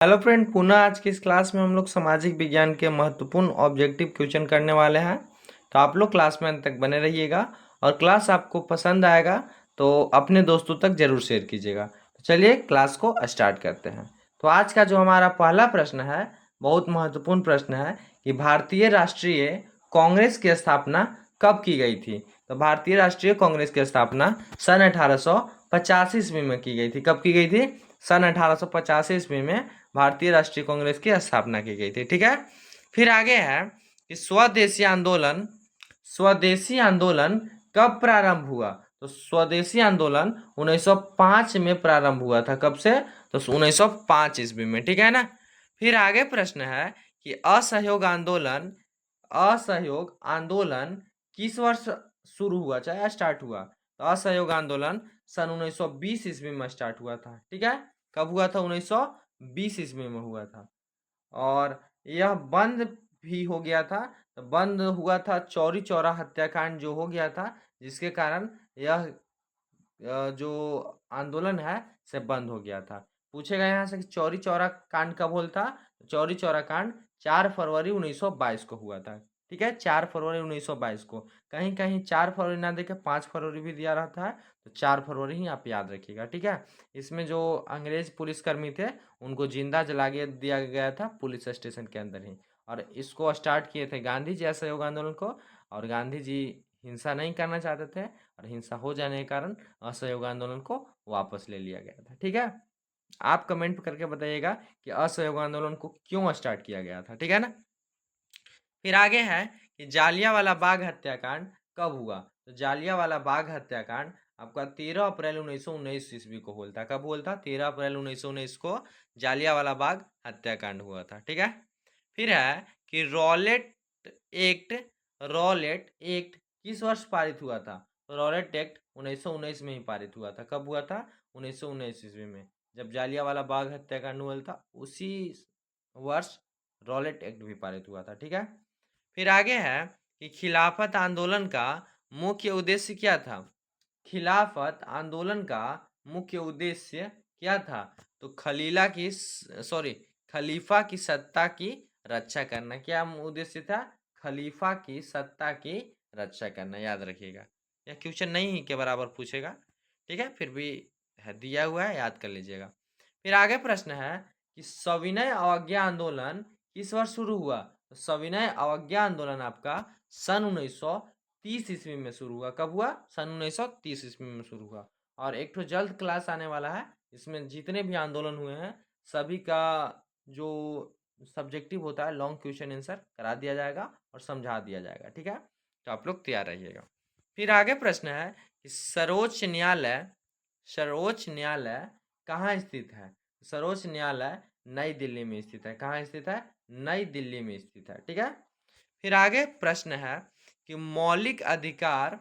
Hello friend, पुनः आज की इस क्लास में हम लोग सामाजिक विज्ञान के महत्वपूर्ण ऑब्जेक्टिव क्वेश्चन करने वाले हैं। तो आप लोग क्लास में अंत तक बने रहिएगा और क्लास आपको पसंद आएगा तो अपने दोस्तों तक जरूर शेयर कीजिएगा। तो चलिए क्लास को स्टार्ट करते हैं। तो आज का जो हमारा पहला प्रश्न है, बहुत महत्वपूर्ण प्रश्न है कि भारतीय राष्ट्रीय कांग्रेस की स्थापना कब की गई थी। तो भारतीय राष्ट्रीय कांग्रेस की स्थापना सन 1885 ईस्वी में की गई थी। कब की गई थी? सन 1885 ईस्वी में भारतीय राष्ट्रीय कांग्रेस की स्थापना की गई थी। ठीक है। फिर आगे है कि स्वदेशी आंदोलन कब प्रारंभ हुआ। तो स्वदेशी आंदोलन 1905 में प्रारंभ हुआ था। कब से? तो 1905 ईस्वी में। ठीक है ना। फिर आगे प्रश्न है कि असहयोग आंदोलन किस वर्ष शुरू हुआ, चाहे स्टार्ट हुआ। तो असहयोग आंदोलन सन 1920 ईस्वी में स्टार्ट हुआ था। ठीक है। कब हुआ था? 1920 ईस्वी में हुआ था। और यह बंद भी हो गया था। तो बंद हुआ था, चौरी चौरा हत्याकांड जो हो गया था, जिसके कारण यह जो आंदोलन है से बंद हो गया था। पूछेगा यहाँ से कि चौरी चौरा कांड कब हुआ था। चौरी चौरा कांड 4 फरवरी 1922 को हुआ था। ठीक है, 4 फरवरी 1922 को। कहीं कहीं 4 फरवरी ना देके 5 फरवरी भी दिया रहता है, तो 4 फरवरी ही आप याद रखिएगा। ठीक है। इसमें जो अंग्रेज पुलिसकर्मी थे उनको जिंदा जला दिया गया था पुलिस स्टेशन के अंदर ही। और इसको स्टार्ट किए थे गांधी जी असहयोग आंदोलन को। और गांधी जी हिंसा नहीं करना चाहते थे और हिंसा हो जाने के कारण असहयोग आंदोलन को वापस ले लिया गया था। ठीक है। आप कमेंट करके बताइएगा कि असहयोग आंदोलन को क्यों स्टार्ट किया गया था। ठीक है ना। फिर आगे है कि जालियांवाला बाग हत्याकांड कब हुआ। तो जालियांवाला बाग हत्याकांड आपका 13 अप्रैल 1919 ईस्वी को हुआ था। कब हुआ था? 13 अप्रैल 1919 को जालियांवाला बाग हत्याकांड हुआ था। ठीक है। फिर है कि एक्ट रॉलेट एक्ट किस वर्ष पारित हुआ था। तो रॉलेट एक्ट 1919 में ही पारित हुआ था। कब हुआ था? 1919 ईस्वी में, जब जालियांवाला बाग हत्याकांड हुआ था उसी वर्ष रॉलेट एक्ट भी पारित हुआ था। ठीक है। फिर आगे है कि खिलाफत आंदोलन का मुख्य उद्देश्य क्या था। खिलाफत आंदोलन का मुख्य उद्देश्य क्या था। तो खलीफा की सत्ता की रक्षा करना। क्या उद्देश्य था? खलीफा की सत्ता की रक्षा करना। याद रखिएगा, यह क्वेश्चन नहीं के बराबर पूछेगा। ठीक है, फिर भी है दिया हुआ है, याद कर लीजिएगा। फिर आगे प्रश्न है कि सविनय अवज्ञा आंदोलन किस वर्ष शुरू हुआ। तो सविनय अवज्ञा आंदोलन आपका सन 1930 ईस्वी में शुरू हुआ। कब हुआ? सन 1930 ईस्वी में शुरू हुआ। और एक तो जल्द क्लास आने वाला है, इसमें जितने भी आंदोलन हुए हैं सभी का जो सब्जेक्टिव होता है लॉन्ग क्वेश्चन आंसर करा दिया जाएगा और समझा दिया जाएगा। ठीक है, तो आप लोग तैयार रहिएगा। फिर आगे प्रश्न है कि सर्वोच्च न्यायालय कहाँ स्थित है। सर्वोच्च न्यायालय नई दिल्ली में स्थित है। कहाँ स्थित है? नई दिल्ली में स्थित है। ठीक है। फिर आगे प्रश्न है कि मौलिक अधिकार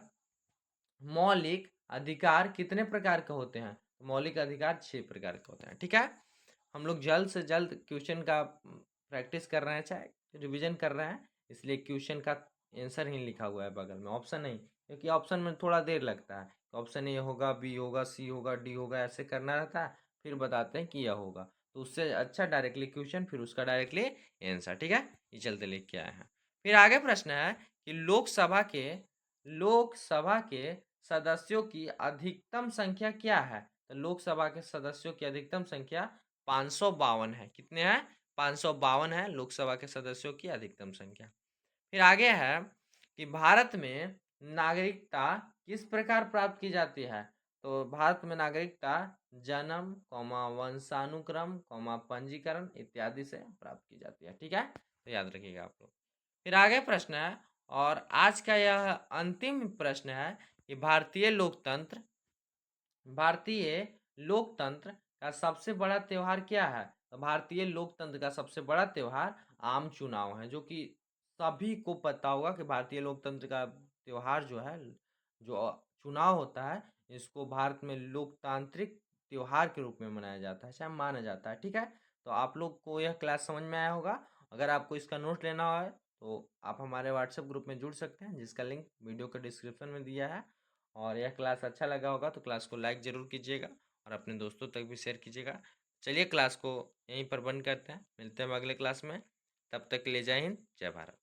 कितने प्रकार के होते हैं। मौलिक अधिकार 6 प्रकार के होते हैं। ठीक है। हम लोग जल्द से जल्द क्वेश्चन का प्रैक्टिस कर रहे हैं, चाहे रिवीजन कर रहे हैं, इसलिए क्वेश्चन का आंसर ही लिखा हुआ है बगल में, ऑप्शन नहीं, क्योंकि ऑप्शन में थोड़ा देर लगता है। तो ऑप्शन ए होगा, बी होगा, सी होगा, डी होगा, ऐसे करना रहता है, फिर बताते हैं कि यह होगा। तो उससे अच्छा डायरेक्टली क्वेश्चन फिर उसका डायरेक्टली आंसर। ठीक है, ये चलते लिख के आए हैं। फिर आगे प्रश्न है कि लोकसभा के सदस्यों की अधिकतम संख्या क्या है। तो लोकसभा के सदस्यों की अधिकतम संख्या 552 है। कितने हैं? 552 है लोकसभा के सदस्यों की अधिकतम संख्या। फिर आगे है कि भारत में नागरिकता किस प्रकार प्राप्त की जाती है। तो भारत में नागरिकता जन्म, वंशानुक्रम, पंजीकरण इत्यादि से प्राप्त की जाती है। ठीक है, तो याद रखिएगा आप लोग। फिर आगे प्रश्न है, और आज का यह अंतिम प्रश्न है कि भारतीय लोकतंत्र का सबसे बड़ा त्योहार क्या है। तो भारतीय लोकतंत्र का सबसे बड़ा त्योहार आम चुनाव है, जो कि सभी को पता होगा कि भारतीय लोकतंत्र का त्योहार जो है, जो चुनाव होता है, इसको भारत में लोकतांत्रिक त्योहार के रूप में मनाया जाता है, चाहे माना जाता है। ठीक है, तो आप लोग को यह क्लास समझ में आया होगा। अगर आपको इसका नोट लेना हो तो आप हमारे व्हाट्सएप ग्रुप में जुड़ सकते हैं, जिसका लिंक वीडियो के डिस्क्रिप्शन में दिया है। और यह क्लास अच्छा लगा होगा तो क्लास को लाइक ज़रूर कीजिएगा और अपने दोस्तों तक भी शेयर कीजिएगा। चलिए क्लास को यहीं पर बंद करते हैं, मिलते हैं अगले क्लास में। तब तक के लिए जय हिंद, जय भारत।